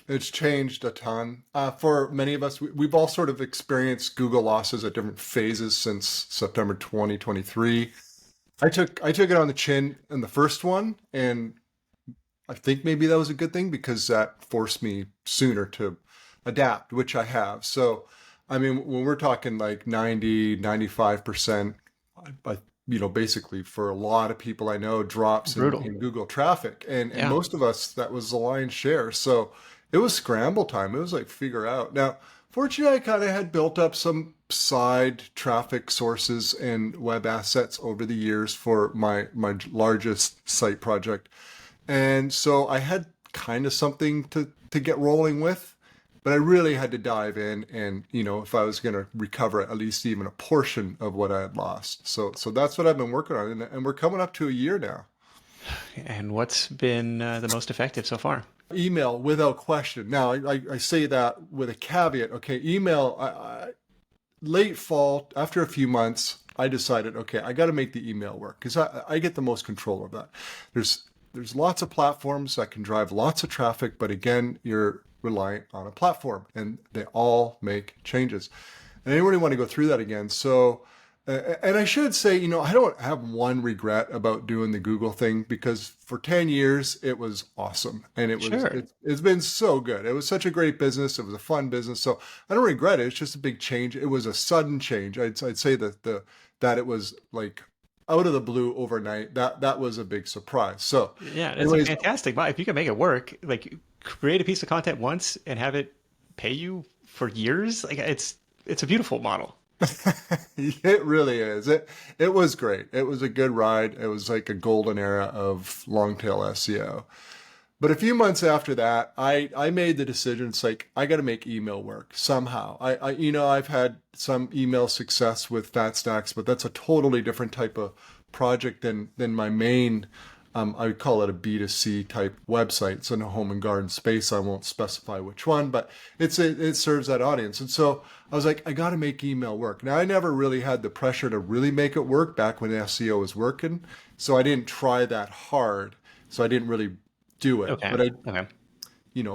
It's changed a ton. For many of us, we've all sort of experienced Google losses at different phases since September 2023. I took it on the chin in the first one, and I think maybe that was a good thing because that forced me sooner to adapt, which I have. So, I mean, when we're talking like 90, 95%, I, basically for a lot of people I know, drops Brutal. in Google traffic. And Yeah. most of us, that was the lion's share. So it was scramble time. It was like figure out. Now, fortunately, I kind of had built up some side traffic sources and web assets over the years for my largest site project. And so I had kind of something to get rolling with, but I really had to dive in and, if I was going to recover at least even a portion of what I had lost. So that's what I've been working on. And we're coming up to a year now. And what's been the most effective so far? Email without question. Now, I say that with a caveat. Okay, email, late fall, after a few months, I decided, okay, I got to make the email work because I get the most control of that. There's lots of platforms that can drive lots of traffic, but again, you're reliant on a platform and they all make changes. And I didn't really want to go through that again. So, and I should say, I don't have one regret about doing the Google thing because for 10 years it was awesome and Sure. it's been so good. It was such a great business. It was a fun business. So I don't regret it. It's just a big change. It was a sudden change. I'd say that that it was like out of the blue overnight. That was a big surprise. So Yeah, it's a anyways, fantastic. If you can make it work, like create a piece of content once and have it pay you for years, like it's a beautiful model. it really is. It was great. It was a good ride. It was like a golden era of long tail SEO. But a few months after that, I made the decision. It's like I got to make email work somehow. I've had some email success with Fat Stacks, but that's a totally different type of project than my main. I would call it a B2C type website. It's in a home and garden space. I won't specify which one, but it serves that audience. And so I was like, I got to make email work. Now I never really had the pressure to really make it work back when SEO was working, so I didn't try that hard. So I didn't really do it. Okay. But I Okay.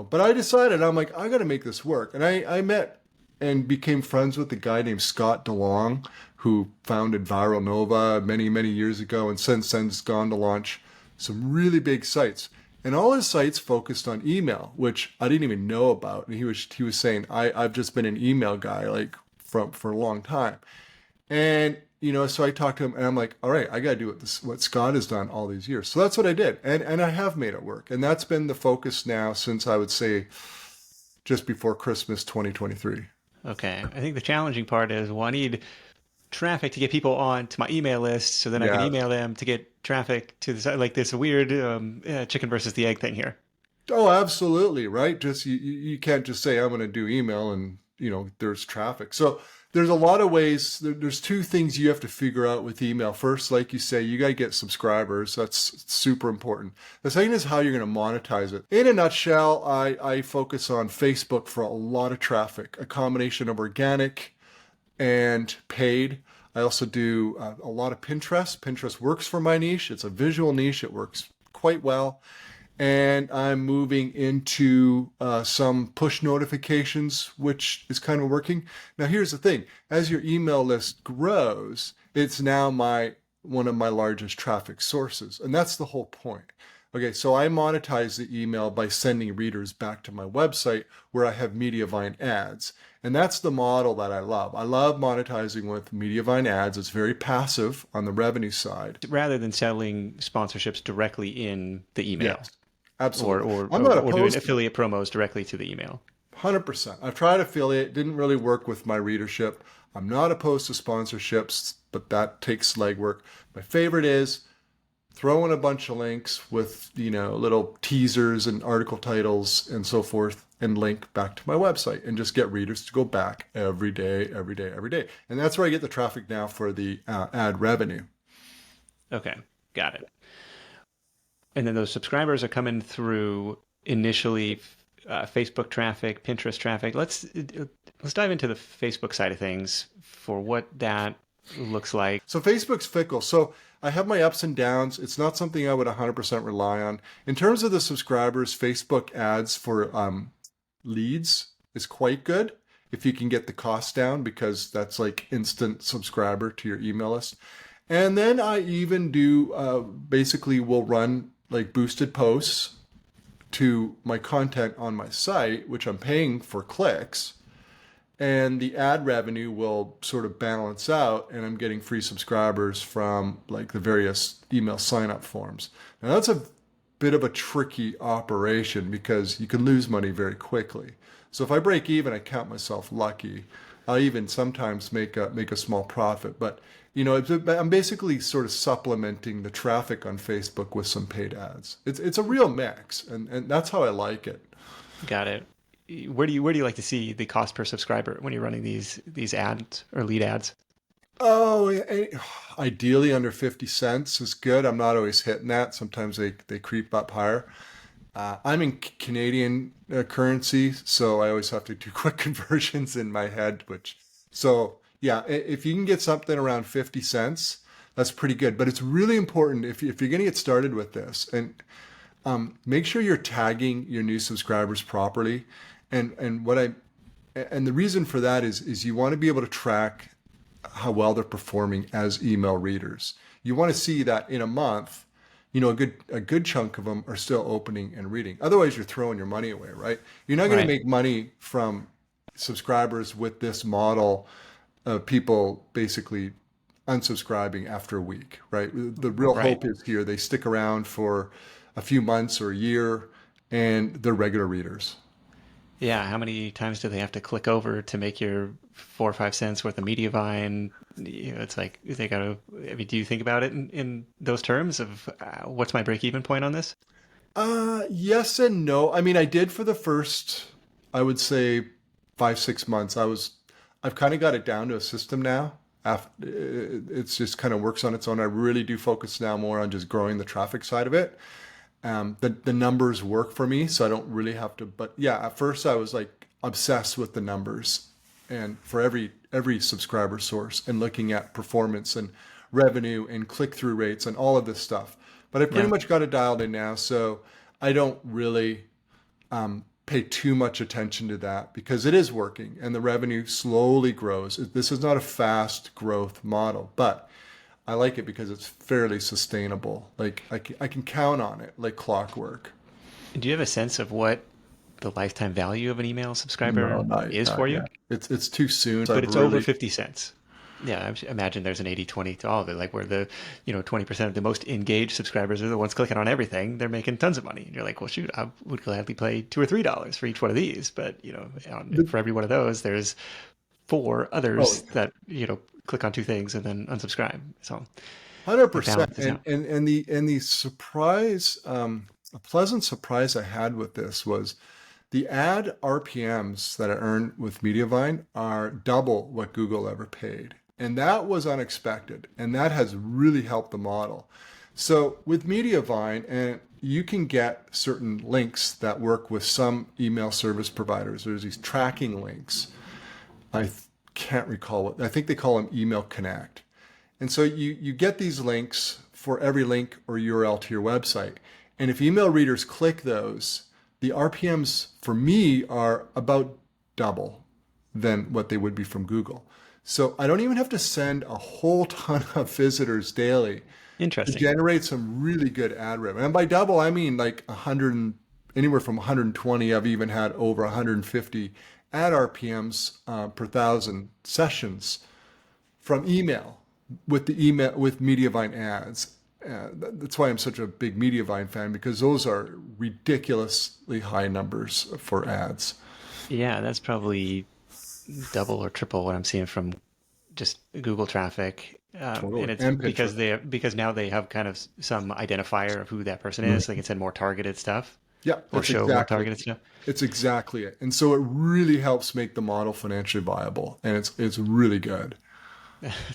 but I decided I'm like, I got to make this work. And I met and became friends with a guy named Scott DeLong, who founded Viral Nova many, many years ago, and since then has gone to launch some really big sites. And all his sites focused on email, which I didn't even know about. And he was saying, I've just been an email guy like for a long time. And so I talked to him and I'm like, all right, I got to do what Scott has done all these years. So that's what I did. And I have made it work. And that's been the focus now since I would say just before Christmas 2023. Okay. I think the challenging part is, well, I need traffic to get people on to my email list so then I can Yeah. email them to get traffic to the site. Like this weird chicken versus the egg thing here. Oh, absolutely. Right. Just you can't just say I'm going to do email and there's traffic. So there's a lot of ways. There's two things you have to figure out with email. First, like you say, you got to get subscribers. That's super important. The second is how you're going to monetize it. In a nutshell, I focus on Facebook for a lot of traffic, a combination of organic and paid. I also do a lot of Pinterest. Pinterest works for my niche. It's a visual niche. It works quite well. And I'm moving into some push notifications, which is kind of working. Now, here's the thing. As your email list grows, it's now one of my largest traffic sources. And that's the whole point. Okay, so I monetize the email by sending readers back to my website where I have Mediavine ads. And that's the model that I love. I love monetizing with Mediavine ads. It's very passive on the revenue side. Rather than selling sponsorships directly in the email Yes, absolutely. I'm not or doing opposed to it. affiliate promos directly to the email. 100%. I've tried affiliate, didn't really work with my readership. I'm not opposed to sponsorships, but that takes legwork. My favorite is throw in a bunch of links with, little teasers and article titles and so forth and link back to my website and just get readers to go back every day, every day, every day. And that's where I get the traffic now for the ad revenue. Okay, got it. And then those subscribers are coming through initially Facebook traffic, Pinterest traffic. Let's dive into the Facebook side of things for what that looks like. So Facebook's fickle. So I have my ups and downs. It's not something I would 100% rely on. In terms of the subscribers, Facebook ads for leads is quite good if you can get the cost down, because that's like instant subscriber to your email list. And then I even do basically will run like boosted posts to my content on my site, which I'm paying for clicks, and the ad revenue will sort of balance out, and I'm getting free subscribers from like the various email sign up forms. Now that's a bit of a tricky operation because you can lose money very quickly. So if I break even, I count myself lucky. I'll even sometimes make a small profit, but I'm basically sort of supplementing the traffic on Facebook with some paid ads. It's a real mix, and that's how I like it. Got it. Where do you like to see the cost per subscriber when you're running these ads or lead ads? Oh, ideally under 50 cents is good. I'm not always hitting that. Sometimes they creep up higher. I'm in Canadian currency, so I always have to do quick conversions in my head, so yeah, if you can get something around 50 cents, that's pretty good. But it's really important if you're going to get started with this, and make sure you're tagging your new subscribers properly. And the reason for that is you want to be able to track how well they're performing as email readers. You want to see that in a month, a good chunk of them are still opening and reading. Otherwise, you're throwing your money away, right? You're not going to Right. make money from subscribers with this model of people basically unsubscribing after a week, right? The real Right. hope is here they stick around for a few months or a year, and they're regular readers. Yeah, how many times do they have to click over to make your 4 or 5 cents worth of Mediavine? It's like they gotta. I mean, do you think about it in those terms of what's my break-even point on this? Yes and no. I mean, I did for the first, I would say 5, 6 months. I've kind of got it down to a system now. It's just kind of works on its own. I really do focus now more on just growing the traffic side of it. The numbers work for me, so I don't really have to. But yeah, at first I was like obsessed with the numbers, and for every subscriber source, and looking at performance and revenue and click through rates and all of this stuff. But I pretty Yeah. much got it dialed in now, so I don't really pay too much attention to that because it is working and the revenue slowly grows. This is not a fast growth model, but I like it because it's fairly sustainable. Like I can count on it like clockwork. Do you have a sense of what the lifetime value of an email No, subscriber is not for you? yet. It's too soon. But I've it's over really 50 cents. Yeah, I imagine there's an 80/20 to all of it, like where the 20% of the most engaged subscribers are the ones clicking on everything. They're making tons of money. And you're like, well, shoot, I would gladly pay $2 or $3 for each one of these. But, the for every one of those, there's four oh others that, click on two things and then unsubscribe. So it 100%. balances out. And the surprise, a pleasant surprise I had with this was the ad RPMs that I earned with Mediavine are double what Google ever paid. And that was unexpected. And that has really helped the model. So with Mediavine, and you can get certain links that work with some email service providers. There's these tracking links. I can't recall what, I think they call them Email Connect. And so you get these links for every link or URL to your website. And if email readers click those, the RPMs for me are about double than what they would be from Google. So I don't even have to send a whole ton of visitors daily to Interesting. generate some really good ad revenue. And by double, I mean like 100, anywhere from 120. I've even had over 150 ad RPMs per thousand sessions from email with Mediavine ads. That's why I'm such a big Mediavine fan, because those are ridiculously high numbers for ads. Yeah, that's probably double or triple what I'm seeing from just Google traffic. And Totally. it's And because Pinterest. because now they have kind of some identifier of who that person is, so they Mhm. can send more targeted stuff Yeah, or show more targeted stuff. it's exactly it. And so it really helps make the model financially viable, and it's really good.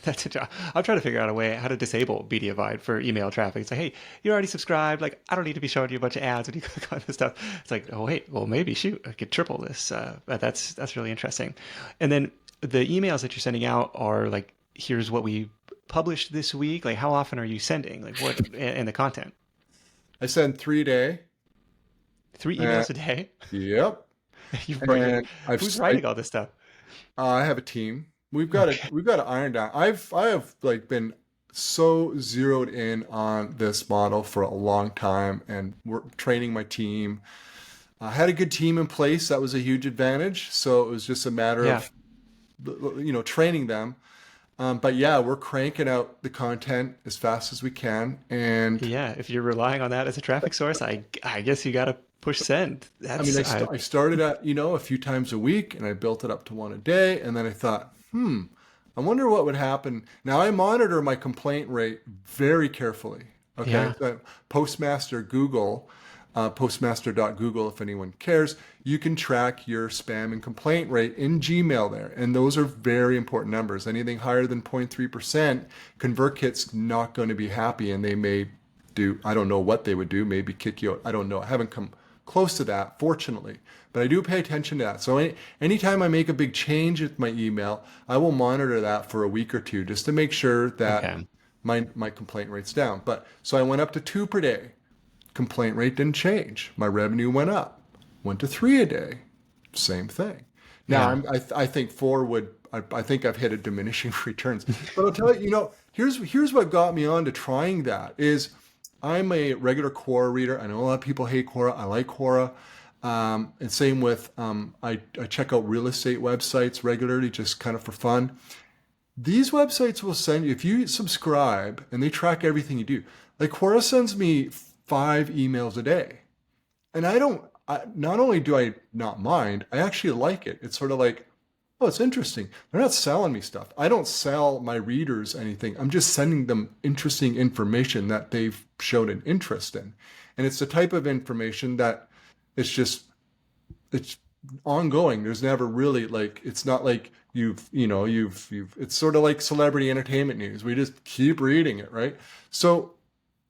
That's it. I'm trying to figure out a way how to disable Mediavide for email traffic. It's like, hey, you're already subscribed. Like, I don't need to be showing you a bunch of ads when you click on this stuff. It's like, oh wait, well maybe shoot, I could triple this. But that's really interesting. And then the emails that you're sending out are like, here's what we published this week. Like, how often are you sending? Like, what and the content? I send 3 a day. 3 Uh, emails a day? yep. and Who's writing all this stuff? I have a team. Okay. We've got to iron down. I have like been so zeroed in on this model for a long time, and we're training my team. I had a good team in place. That was a huge advantage. So it was just a matter Yeah. of training them. But yeah, we're cranking out the content as fast as we can, and Yeah. If you're relying on that as a traffic source, I guess you got to push send. I mean, That's I I started at, a few times a week and I built it up to one a day. And then I thought, I wonder what would happen. Now I monitor my complaint rate very carefully. Okay. yeah. So Postmaster Google, postmaster.google, if anyone cares, you can track your spam and complaint rate in Gmail there. And those are very important numbers. Anything higher than 0.3%, ConvertKit's not going to be happy and they may do, I don't know what they would do, maybe kick you out. I don't know. I haven't come close to that, fortunately, but I do pay attention to that. So anytime I make a big change with my email, I will monitor that for a week or two just to make sure that Okay. my complaint rate's down. But so I went up to 2 per day. Complaint rate didn't change. My revenue went up. Went to 3 a day. Same thing. Now Yeah. I think 4 would. I think I've hit a diminishing returns. But I'll tell you, here's what got me on to trying that is I'm a regular Quora reader. I know a lot of people hate Quora. I like Quora. And same with I check out real estate websites regularly, just kind of for fun. These websites will send you, if you subscribe and they track everything you do. Like Quora sends me 5 emails a day. And not only do I not mind, I actually like it. It's sort of like, oh, it's interesting. They're not selling me stuff. I don't sell my readers anything. I'm just sending them interesting information that they've shown an interest in. And it's the type of information that it's just, it's ongoing. There's never really like, it's not like it's sort of like celebrity entertainment news. We just keep reading it, right? So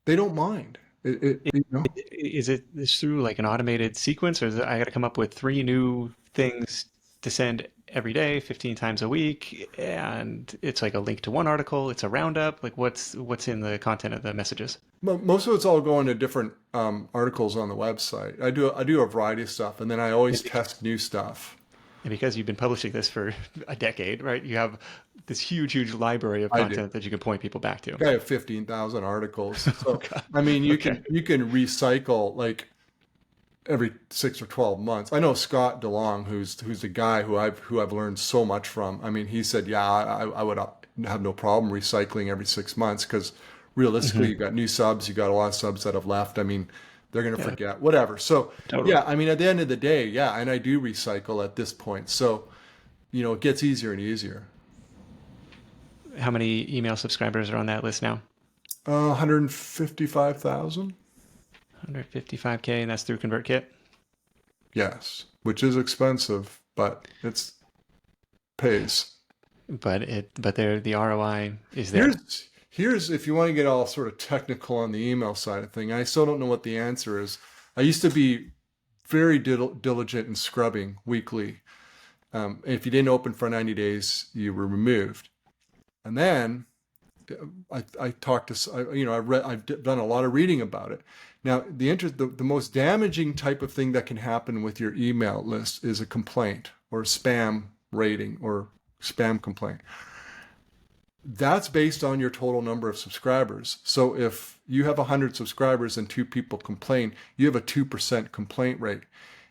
they don't mind. Is it this through like an automated sequence, or is it, I got to come up with 3 new things to send every day, 15 times a week, and it's like a link to one article, it's a roundup, like what's in the content of the messages? Most of it's all going to different articles on the website. I do a variety of stuff, and then I always test new stuff. And because you've been publishing this for a decade, right? You have this huge library of I do. content that you can point people back to. I have 15,000 articles. Oh So, God. I mean, Okay. you can recycle like every 6 or 12 months. I know Scott DeLong, who's a guy who I've learned so much from. I mean, he said, yeah, I would have no problem recycling every 6 months because realistically, Hmm. you've got new subs, you got a lot of subs that have left. I mean, they're going to Yeah, forget, whatever. So, totally. yeah, I mean, at the end of the day, yeah, and I do recycle at this point. So, it gets easier and easier. How many email subscribers are on that list now? 155,000. 155K, and that's through ConvertKit. Yes, which is expensive, but it's pays. But the ROI is there. Here's if you want to get all sort of technical on the email side of thing. I still don't know what the answer is. I used to be very diligent in scrubbing weekly. If you didn't open for 90 days, you were removed. And then I talked to I've done a lot of reading about it. Now the most damaging type of thing that can happen with your email list is a complaint or a spam rating or spam complaint. That's based on your total number of subscribers. So if you have 100 subscribers and 2 people complain, you have a 2% complaint rate.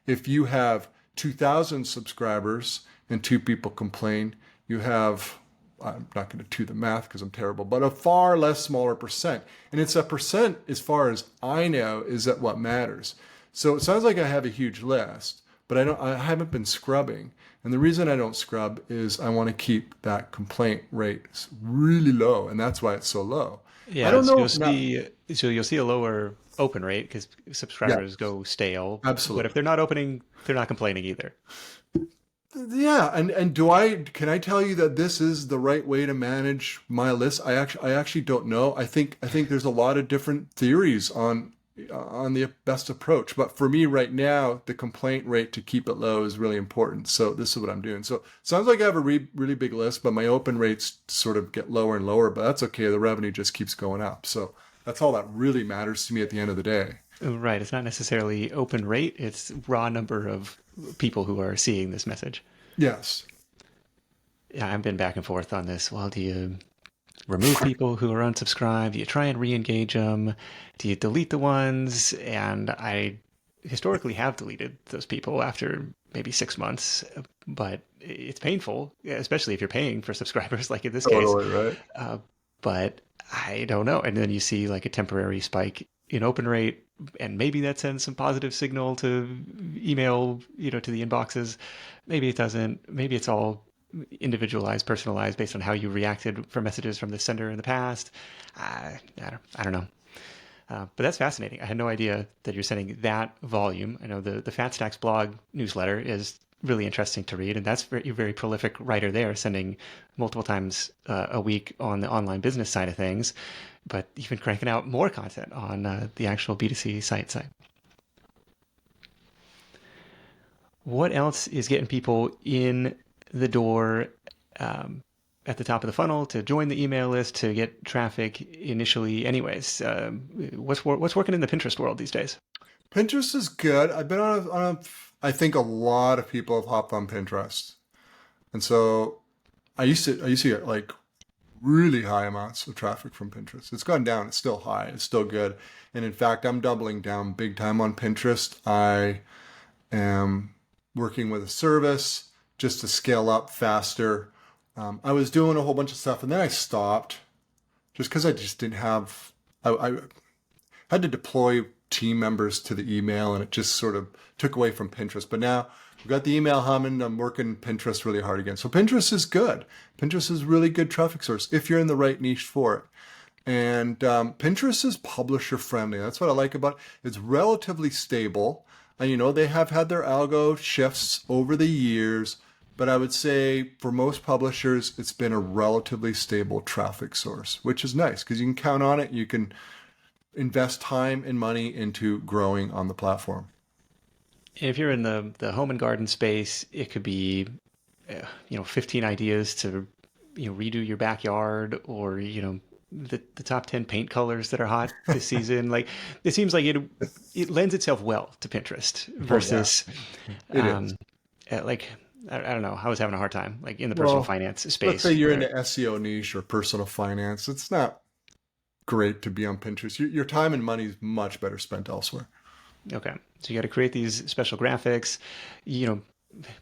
If you have 2,000 subscribers and 2 people complain, you have, I'm not going to do the math because I'm terrible, but a far less smaller percent. And it's a percent, as far as I know, is that what matters. So it sounds like I have a huge list, but I haven't been scrubbing. And the reason I don't scrub is I want to keep that complaint rate really low, and that's why it's so low. I Yeah, don't so know. Now, you'll see a lower open rate because yeah, subscribers go stale. But if absolutely. they're not opening, they're not complaining either. Yeah, and can I tell you that this is the right way to manage my list? I actually don't know. I think there's a lot of different theories on the best approach. But for me right now, the complaint rate to keep it low is really important. So this is what I'm doing. So it sounds like I have a really big list, but my open rates sort of get lower and lower, but that's okay. The revenue just keeps going up. So that's all that really matters to me at the end of the day. Right. It's not necessarily open rate, it's raw number of people who are seeing this message. Yes. Yeah, I've been back and forth on this. Well, do you remove people who are unsubscribed? Do you try and re-engage them? Do you delete the ones? And I historically have deleted those people after maybe 6 months, but it's painful, especially if you're paying for subscribers, like in this case. Totally right. Uh, but I don't know. And then you see like a temporary spike in open rate, and maybe that sends some positive signal to email, to the inboxes. Maybe it doesn't. Maybe it's all individualized, personalized based on how you reacted for messages from the sender in the past. I don't know. But that's fascinating. I had no idea that you're sending that volume. I know the Fat Stacks blog newsletter is really interesting to read, and you're a very prolific writer there, sending multiple times a week on the online business side of things, but even cranking out more content on the actual B2C side. What else is getting people in the door at the top of the funnel to join the email list to get traffic initially? Anyways, what's working in the Pinterest world these days? Pinterest is good. I've been I think a lot of people have hopped on Pinterest. And so I used to get like really high amounts of traffic from Pinterest. It's gone down. It's still high. It's still good. And in fact, I'm doubling down big time on Pinterest. I am working with a service just to scale up faster. I was doing a whole bunch of stuff and then I stopped just because I just didn't have, I had to deploy team members to the email and it just sort of took away from Pinterest. But now we've got the email humming. I'm working Pinterest really hard again. So Pinterest is good. Pinterest is really good traffic source if you're in the right niche for it. And Pinterest is publisher friendly. That's what I like about it. It's relatively stable. And they have had their algo shifts over the years, but I would say for most publishers, it's been a relatively stable traffic source, which is nice because you can count on it. You can invest time and money into growing on the platform. If you're in the home and garden space, it could be 15 ideas to redo your backyard, or the top 10 paint colors that are hot this season. Like, it seems like it lends itself well to Pinterest versus It is. like I don't know. I was having a hard time like in the personal Well, finance let's space say you're in where the SEO niche or personal finance. It's not great to be on Pinterest. Your time and money is much better spent elsewhere. okay, so you got to create these special graphics. You know,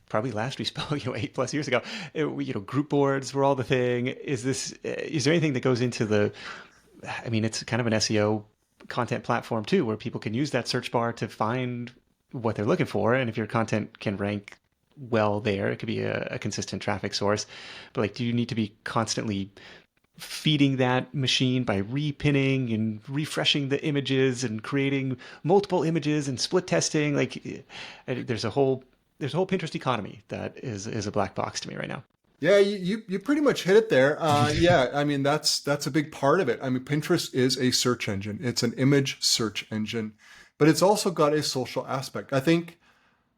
probably last we spoke, 8+ years ago, group boards were all the thing. Is there anything that goes into I mean, it's kind of an SEO content platform too, where people can use that search bar to find what they're looking for. And if your content can rank well there, it could be a consistent traffic source. But like, do you need to be constantly feeding that machine by repinning and refreshing the images and creating multiple images and split testing? Like, there's a whole Pinterest economy that is a black box to me right now. Yeah, you pretty much hit it there. Yeah, I mean that's a big part of it. I mean, Pinterest is a search engine. It's an image search engine, but it's also got a social aspect. I think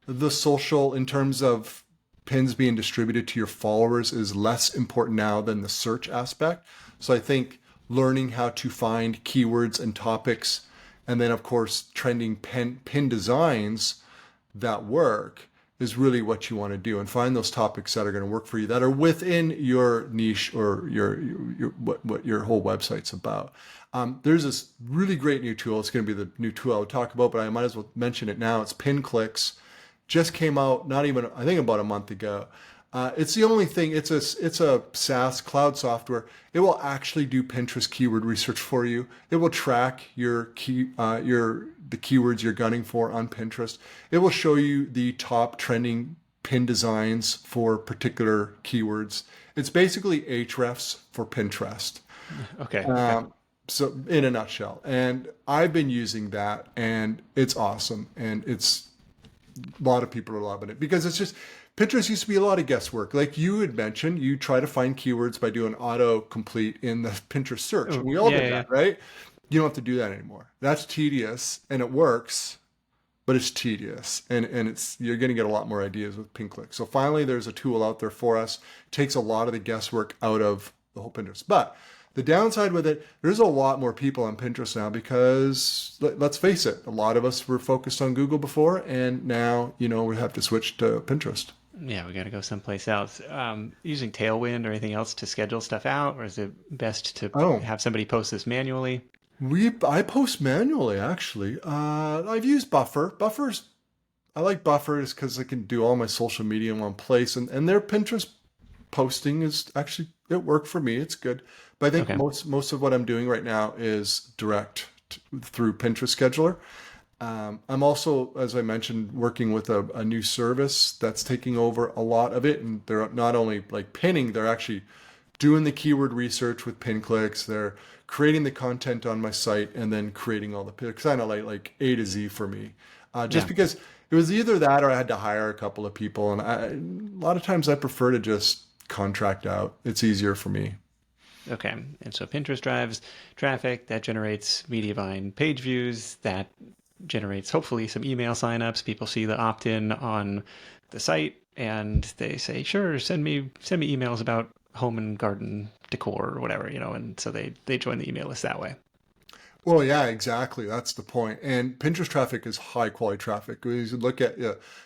the social in terms of pins being distributed to your followers is less important now than the search aspect. So I think learning how to find keywords and topics, and then of course trending pin designs that work is really what you want to do, and find those topics that are going to work for you, that are within your niche or your what your whole website's about. There's this really great new tool. It's going to be the new tool I would talk about, but I might as well mention it now. It's PinClicks. Just came out, not even, I think about a month ago. It's the only thing, it's a SaaS cloud software. It will actually do Pinterest keyword research for you. It will track the keywords you're gunning for on Pinterest. It will show you the top trending pin designs for particular keywords. It's basically Ahrefs for Pinterest. Okay. Okay. So in a nutshell, and I've been using that and it's awesome. And a lot of people are loving it because it's just, Pinterest used to be a lot of guesswork. Like you had mentioned, you try to find keywords by doing autocomplete in the Pinterest search. Oh, We all yeah, did yeah, yeah. that, right? You don't have to do that anymore. That's tedious and it works, but it's tedious. And you're going to get a lot more ideas with PinClick. So finally, there's a tool out there for us. It takes a lot of the guesswork out of the whole Pinterest. But The downside with it, there's a lot more people on Pinterest now because let's face it, a lot of us were focused on Google before, and now, we have to switch to Pinterest. Yeah, we got to go someplace else. Using Tailwind or anything else to schedule stuff out, or is it best to Oh, have somebody post this manually? I post manually actually. I've used Buffer. I like Buffer is because I can do all my social media in one place, and their Pinterest posting is actually it worked for me. It's good, but I think Okay. most of what I'm doing right now is through Pinterest Scheduler. I'm also, as I mentioned, working with a new service that's taking over a lot of it, and they're not only like pinning, they're actually doing the keyword research with pin clicks. They're creating the content on my site and then creating all the picks, kind of like A to Z for me. Just Yeah. because it was either that or I had to hire a couple of people, and a lot of times I prefer to just contract out. It's easier for me. Okay. And so Pinterest drives traffic that generates media buying page views that generates hopefully some email signups. People see the opt-in on the site and they say, sure, send me emails about home and garden decor or whatever, and so they join the email list that way. Well, yeah, exactly. That's the point. And Pinterest traffic is high quality traffic. When you look at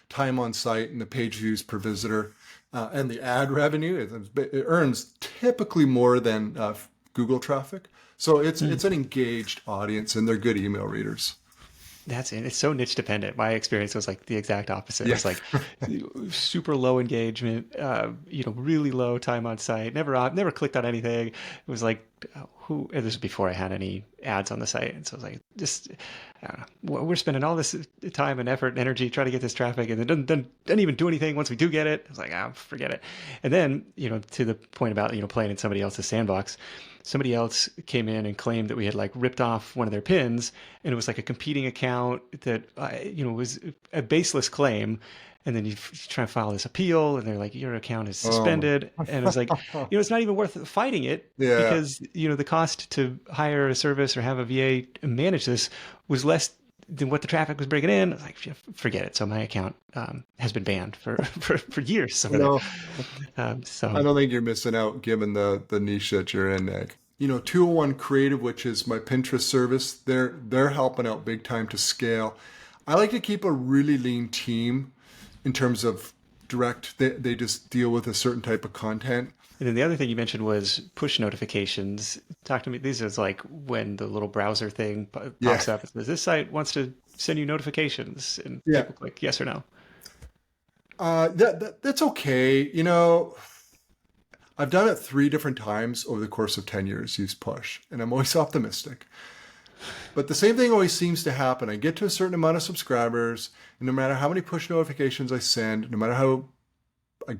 time on site and the page views per visitor and the ad revenue, it earns typically more than Google traffic. So it's an engaged audience and they're good email readers. That's it. It's so niche dependent. My experience was like the exact opposite. It Yeah. was like super low engagement, really low time on site. Never clicked on anything. It was like, who? And this was before I had any ads on the site, and so I was like, just, I don't know. We're spending all this time and effort and energy trying to get this traffic, and it doesn't even do anything once we do get it. I was like, forget it. And then, to the point about playing in somebody else's sandbox. Somebody else came in and claimed that we had like ripped off one of their pins, and it was like a competing account that was a baseless claim. And then you try to file this appeal, and they're like, your account is Oh, suspended. And it was like, it's not even worth fighting it yeah. because the cost to hire a service or have a VA manage this was less than what the traffic was bringing in. I was like, "Yeah, forget it." So my account has been banned for for years over there. No, I So don't think you're missing out given the niche that you're in, Nick. 201 Creative, which is my Pinterest service, they're helping out big time to scale. I like to keep a really lean team in terms of they just deal with a certain type of content. And then the other thing you mentioned was push notifications. Talk to me. These is like when the little browser thing Yeah. pops up. It says this site wants to send you notifications, and Yeah. people click yes or no. That's okay. I've done it 3 different times over the course of 10 years, use push, and I'm always optimistic. But the same thing always seems to happen. I get to a certain amount of subscribers, and no matter how many push notifications I send, no matter how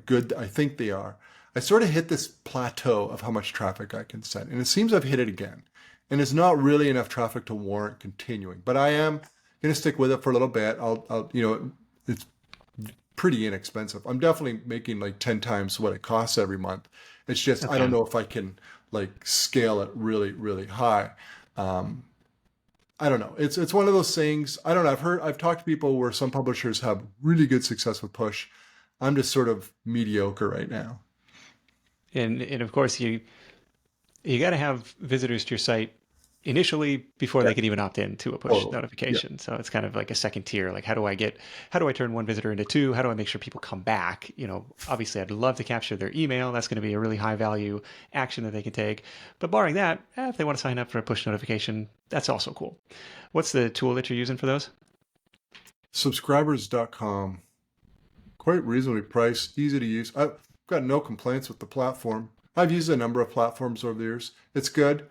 good I think they are, I sort of hit this plateau of how much traffic I can send. And it seems I've hit it again. And it's not really enough traffic to warrant continuing. But I am going to stick with it for a little bit. It's pretty inexpensive. I'm definitely making like 10 times what it costs every month. It's just, I don't Okay. know if I can like scale it really, really high. Um, I don't know. It's one of those things. I don't know. I've talked to people where some publishers have really good success with push. I'm just sort of mediocre right now. And of course you got to have visitors to your site initially before Yeah, they can even opt in to a push totally. Yeah. notification. So it's kind of like a second tier. Like how do I turn one visitor into two? How do I make sure people come back? Obviously I'd love to capture their email. That's going to be a really high value action that they can take. But barring that, if they want to sign up for a push notification, that's also cool. What's the tool that you're using for those? Subscribers.com. Quite reasonably priced, easy to use. I've got no complaints with the platform. I've used a number of platforms over the years. It's good.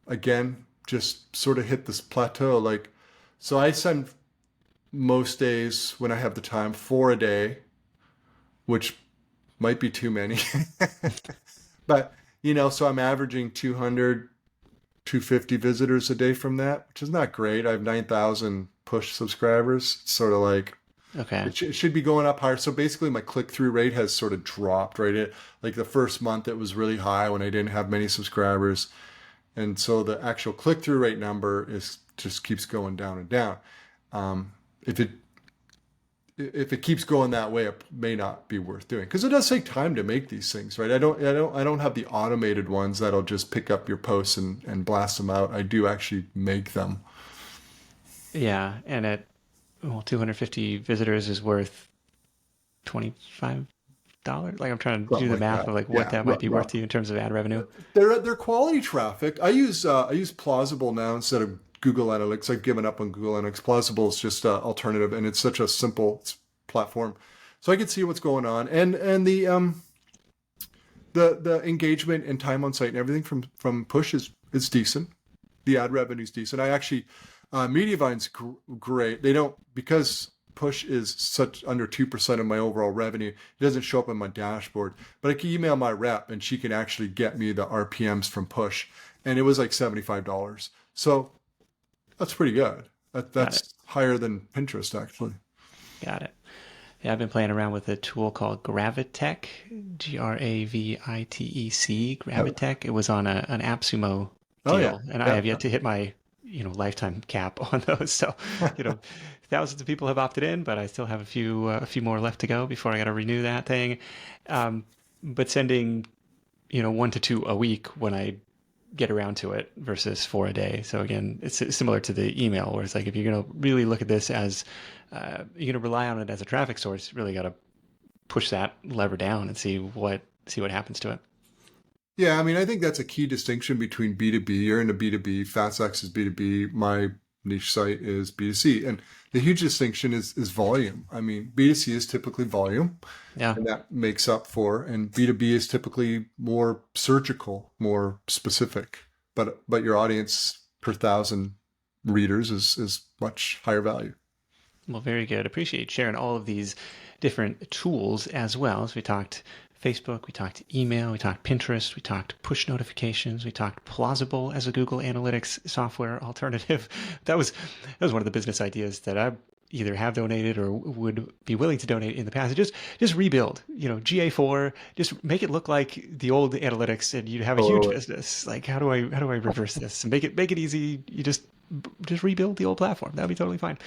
Again, just sort of hit this plateau. So I send most days when I have the time 4 a day, which might be too many. But, so I'm averaging 200, 250 visitors a day from that, which is not great. I have 9,000 push subscribers. It's sort of like, Okay. it should be going up higher. So basically, my click-through rate has sort of dropped, right? Like the first month, it was really high when I didn't have many subscribers. And so the actual click-through rate number is just keeps going down and down. If it if it keeps going that way, it may not be worth doing because it does take time to make these things, right? I don't have the automated ones that'll just pick up your posts and blast them out. I do actually make them. Yeah, and at 250 visitors is worth $25. Like I'm trying to do Something the like math that. of like what Yeah, that might be worth to you in terms of ad revenue. they're quality traffic. I use Plausible now instead of Google Analytics. I've given up on Google Analytics. Plausible is just an alternative, and it's such a simple platform, so I can see what's going on. And the engagement and time on site and everything from push is decent. The ad revenue is decent. I actually Mediavine's great. They don't because push is such under 2% of my overall revenue. It doesn't show up on my dashboard, but I can email my rep and she can actually get me the RPMs from push, and it was like $75. So that's pretty good. Got it. That's higher than Pinterest actually. Got it. Yeah, I've been playing around with a tool called Gravitech, Gravitec, Yeah. Gravitech. It was on an AppSumo Oh yeah, deal, and I yeah. have yet to hit my, lifetime cap on those. So, you know, thousands of people have opted in, but I still have a few more left to go before I got to renew that thing. Um, but sending, 1 to 2 a week when I get around to it versus 4 a day. So again, it's similar to the email where it's like if you're going to really look at this as you're going to rely on it as a traffic source, really got to push that lever down and see what happens to it. Yeah, I mean, I think that's a key distinction between B2B. You're into B2B, FastX is B2B, my niche site is B2C. And the huge distinction is volume. I mean, B2C is typically volume, Yeah. and that makes up for, and B2B is typically more surgical, more specific. But your audience per thousand readers is much higher value. Well, very good. Appreciate sharing all of these different tools as well. So we talked Facebook, we talked email, we talked Pinterest, we talked push notifications, we talked Plausible as a Google Analytics software alternative. That was one of the business ideas that I either have donated or would be willing to donate in the past. Just rebuild, GA4, just make it look like the old analytics, and you'd have a huge Totally. business. Like how do I reverse this and make it easy? You just rebuild the old platform. That'd be totally fine.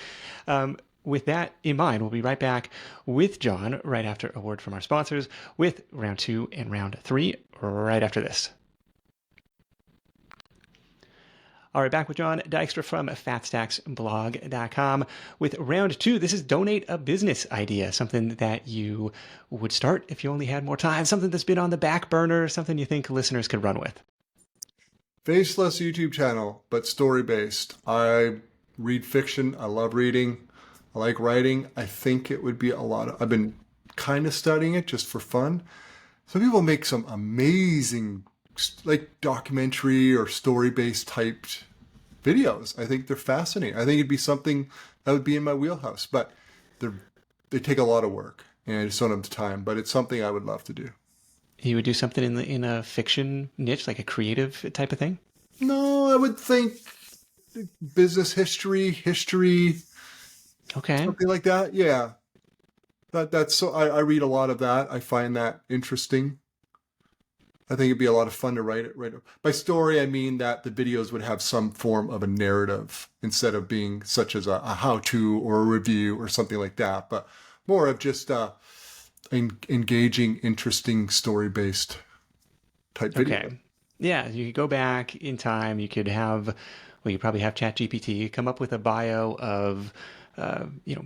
With that in mind, we'll be right back with Jon right after a word from our sponsors with round 2 and round 3 right after this. All right, back with Jon Dykstra from fatstacksblog.com with round 2. This is donate a business idea, something that you would start if you only had more time, something that's been on the back burner, something you think listeners could run with. Faceless YouTube channel, but story based. I read fiction. I love reading. I like writing. I think it would be I've been kind of studying it just for fun. Some people make some amazing, like documentary or story based typed videos. I think they're fascinating. I think it'd be something that would be in my wheelhouse, but they take a lot of work and I just don't have the time, but it's something I would love to do. You would do something in a fiction niche, like a creative type of thing? No, I would think business history, Okay. something like that. Yeah. That's so I read a lot of that. I find that interesting. I think it'd be a lot of fun to write it. By story, I mean that the videos would have some form of a narrative instead of being such as a how-to or a review or something like that, but more of just engaging, interesting, story-based type video. Okay. Yeah, you could go back in time. You probably have ChatGPT come up with a bio of, uh, you know,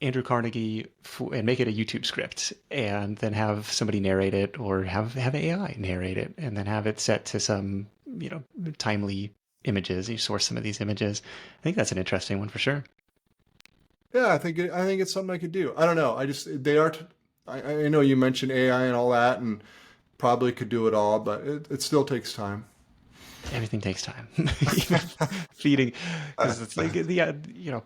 Andrew Carnegie and make it a YouTube script, and then have somebody narrate it, or have AI narrate it, and then have it set to some, timely images. You source some of these images. I think that's an interesting one for sure. Yeah, I think it's something I could do. I don't know. I know you mentioned AI and all that, and probably could do it all, but it still takes time. Everything takes time. Feeding, because it's like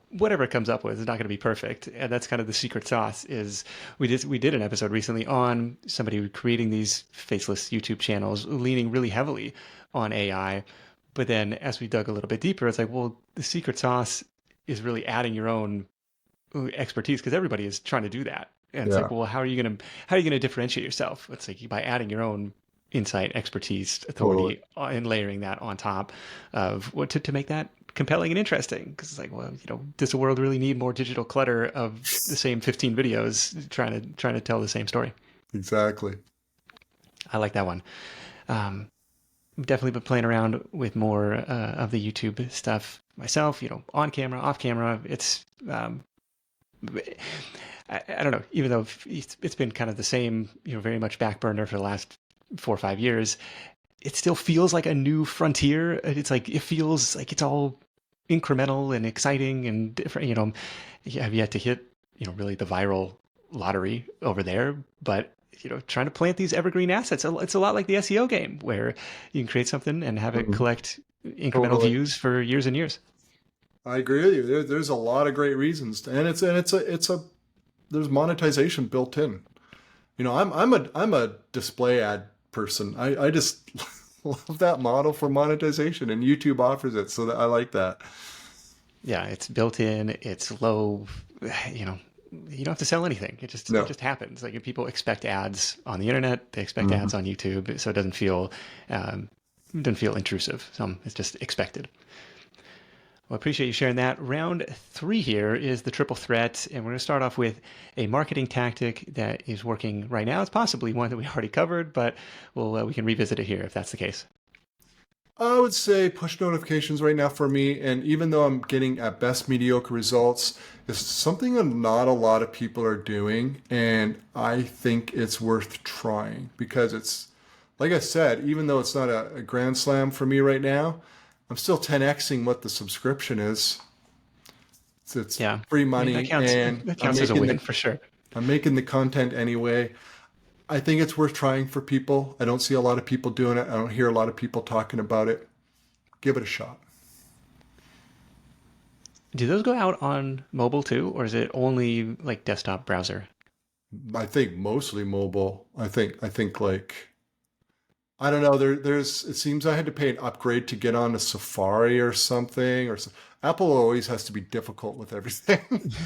whatever it comes up with is not going to be perfect, and that's kind of the secret sauce. Is we did an episode recently on somebody creating these faceless YouTube channels, leaning really heavily on AI, but then as we dug a little bit deeper, it's like, well, the secret sauce is really adding your own expertise, because everybody is trying to do that. And it's like, Yeah, well, how are you gonna differentiate yourself? It's like by adding your own insight, expertise, totally. authority, and layering that on top of what to make that compelling and interesting because it's like, well, does the world really need more digital clutter of the same 15 videos trying to tell the same story? Exactly. I like that one. Um, Definitely been playing around with more of the YouTube stuff myself. On camera, off camera. It's I don't know. Even though it's been kind of the same, very much back burner for the last 4 or 5 years, it still feels like a new frontier. It's like it feels like it's all incremental and exciting and different. Have yet to hit really the viral lottery over there, but trying to plant these evergreen assets. It's a lot like the SEO game where you can create something and have it Mhm. collect incremental Totally. views for years and years. I agree with you. There's a lot of great reasons, and it's a there's monetization built in. I'm a display ad person. I just love that model for monetization, and YouTube offers it, so that I like that. Yeah, it's built in. It's low. You know, you don't have to sell anything. It No. just happens. Like if people expect ads on the internet, they expect Mhm. ads on YouTube, so it doesn't feel intrusive. It's just expected. Well, I appreciate you sharing that. Round three here is the triple threat, and we're going to start off with a marketing tactic that is working right now. It's possibly one that we already covered, but we can revisit it here if that's the case. I would say push notifications right now for me, and even though I'm getting at best mediocre results, it's something that not a lot of people are doing, and I think it's worth trying because it's, like I said, even though it's not a grand slam for me right now, I'm still 10xing what the subscription is. It's Yeah, free I mean that money, counts. and That I'm counts as a making win the for sure. I'm making the content anyway. I think it's worth trying for people. I don't see a lot of people doing it. I don't hear a lot of people talking about it. Give it a shot. Do those go out on mobile too, or is it only like desktop browser? I think mostly mobile. I think like I don't know. There's it seems I had to pay an upgrade to get on a Safari or something. Apple always has to be difficult with everything,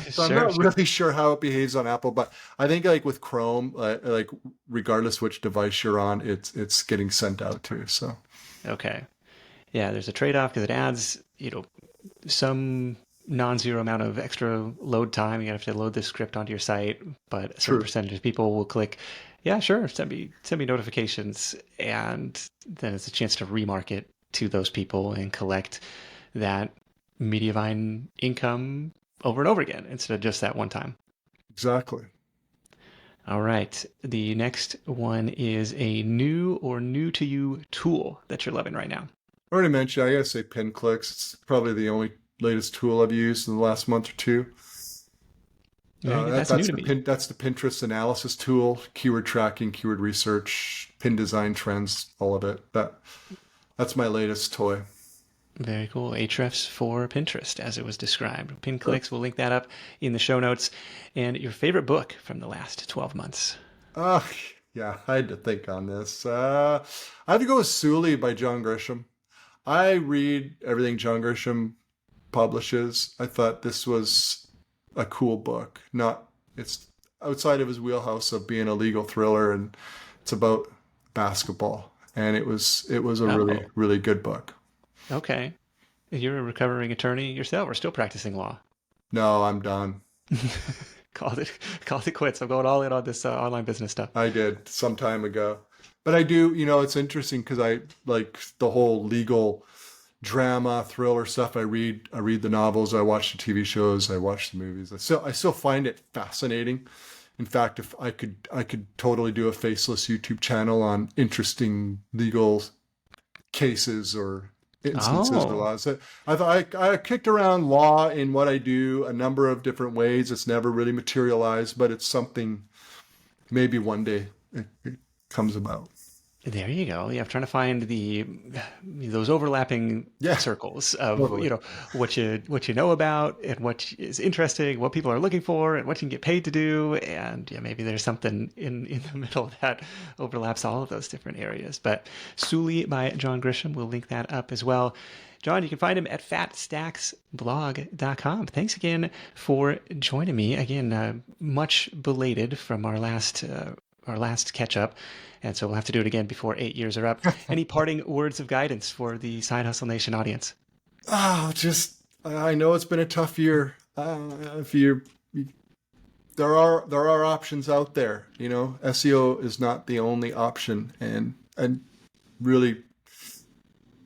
so I'm Sure, not sure. really sure how it behaves on Apple. But I think like with Chrome, like regardless which device you're on, it's getting sent out to. So Okay. Yeah, there's a trade-off because it adds, some non-zero amount of extra load time. You have to load this script onto your site, but a certain true. percentage of people will click, yeah, sure, send me notifications, and then it's a chance to remarket to those people and collect that Mediavine income over and over again instead of just that one time. Exactly. All right. The next one is a new or new to you tool that you're loving right now. I already mentioned. I gotta say, pin clicks. It's probably the only latest tool I've used in the last month or two. Very good. That, That's new that's to the me. pin. That's the Pinterest analysis tool, keyword tracking, keyword research, pin design trends, all of it. That's my latest toy. Very cool. Ahrefs for Pinterest, as it was described. Pin Sure. clicks. We'll link that up in the show notes. And your favorite book from the last 12 months. Uh, yeah, I had to think on this. I have to go with Sully by John Grisham. I read everything John Grisham publishes. I thought this was a cool book. Not it's outside of his wheelhouse of being a legal thriller, and it's about basketball. And it was a really Oh, really good book. okay. You're a recovering attorney yourself, or still practicing law. No, I'm done. called it, called it quits. I'm going all in on this online business stuff. I did some time ago. But I do, it's interesting because I like the whole legal drama, thriller stuff. I read the novels, I watch the TV shows, I watch the movies. I still find it fascinating. In fact, if I could totally do a faceless YouTube channel on interesting legal cases or instances of Oh, law. So I kicked around law in what I do a number of different ways. It's never really materialized, but it's something maybe one day it comes about. there you go. Yeah, I'm trying to find those overlapping Yeah, circles of totally. what you know about and what is interesting, what people are looking for, and what you can get paid to do, and yeah, maybe there's something in the middle that overlaps all of those different areas. But Suli by John Grisham, we'll link that up as well. John, you can find him at fatstacksblog.com. Thanks again for joining me. Again, much belated from our last catch up. And so we'll have to do it again before 8 years are up. Any parting words of guidance for the Side Hustle Nation audience? Just I know it's been a tough year. If you there are options out there. You know, SEO is not the only option, and really,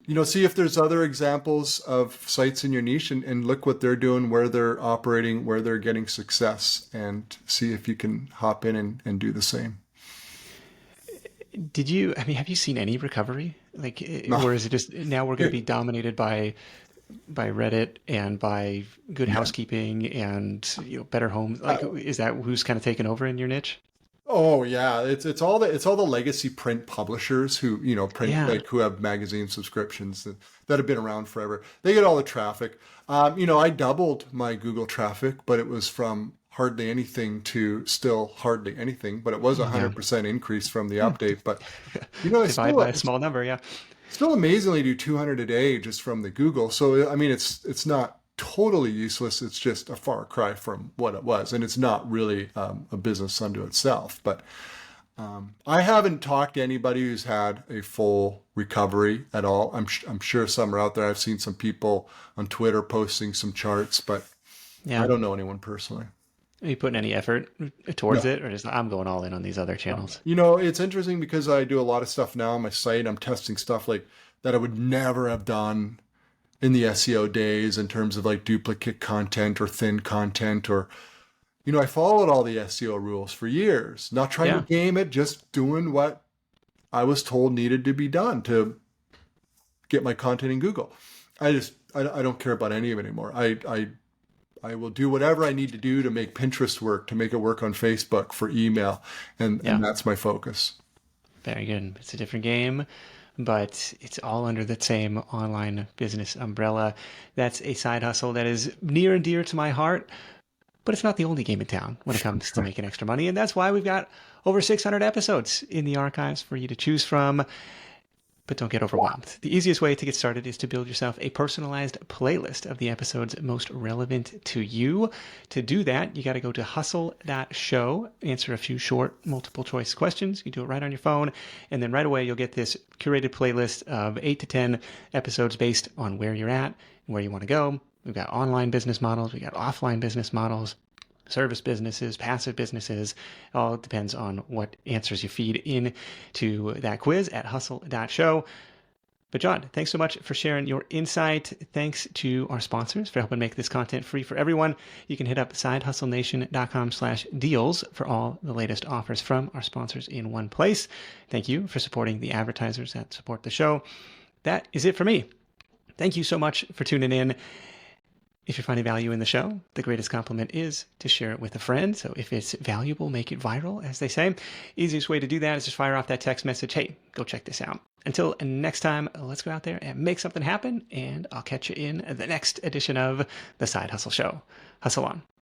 you know, see if there's other examples of sites in your niche, and look what they're doing, where they're operating, where they're getting success, and see if you can hop in and do the same. I mean, have you seen any recovery? Like, No, or is it just now we're going to be dominated by Reddit and by Good yeah. Housekeeping and Better Homes? Like, is that who's kind of taken over in your niche? Oh yeah, it's all the legacy print publishers who, you know, print, Yeah, like, who have magazine subscriptions that have been around forever. They get all the traffic. You know, I doubled my Google traffic, but it was from hardly anything to still hardly anything. But it was a yeah. 100% increase from the update. But you know, Divide by a small number. Yeah, still amazingly do 200 a day just from the Google. So I mean, it's not totally useless. It's just a far cry from what it was, and it's not really a business unto itself. But I haven't talked to anybody who's had a full recovery at all. I'm sure some are out there. I've seen some people on Twitter posting some charts, but I yeah. don't know anyone personally. Are you putting any effort towards No. it, or just I'm going all in on these other channels? You know, it's interesting because I do a lot of stuff now on my site. I'm testing stuff like that I would never have done in the SEO days in terms of like duplicate content or thin content, or, you know, I followed all the SEO rules for years, not trying to Yeah, game it, just doing what I was told needed to be done to get my content in Google. I don't care about any of it anymore. I will do whatever I need to do to make Pinterest work, to make it work on Facebook for email, yeah. and that's my focus. Very good. It's a different game, but it's all under the same online business umbrella. That's a side hustle that is near and dear to my heart, but it's not the only game in town when it comes to making extra money. And that's why we've got over 600 episodes in the archives for you to choose from. But don't get overwhelmed. The easiest way to get started is to build yourself a personalized playlist of the episodes most relevant to you. To do that, you got to go to hustle.show, answer a few short multiple choice questions. You do it right on your phone, and then right away you'll get this curated playlist of 8 to 10 episodes based on where you're at and where you want to go. We've got online business models, we got offline business models, service businesses, passive businesses. All depends on what answers you feed in to that quiz at hustle.show. But Jon, thanks so much for sharing your insight. Thanks to our sponsors for helping make this content free for everyone. You can hit up sidehustlenation.com/deals for all the latest offers from our sponsors in one place. Thank you for supporting the advertisers that support the show. That is it for me. Thank you so much for tuning in. If you're finding value in the show, the greatest compliment is to share it with a friend. So if it's valuable, make it viral, as they say. Easiest way to do that is just fire off that text message. Hey, go check this out. Until next time, let's go out there and make something happen. And I'll catch you in the next edition of The Side Hustle Show. Hustle on.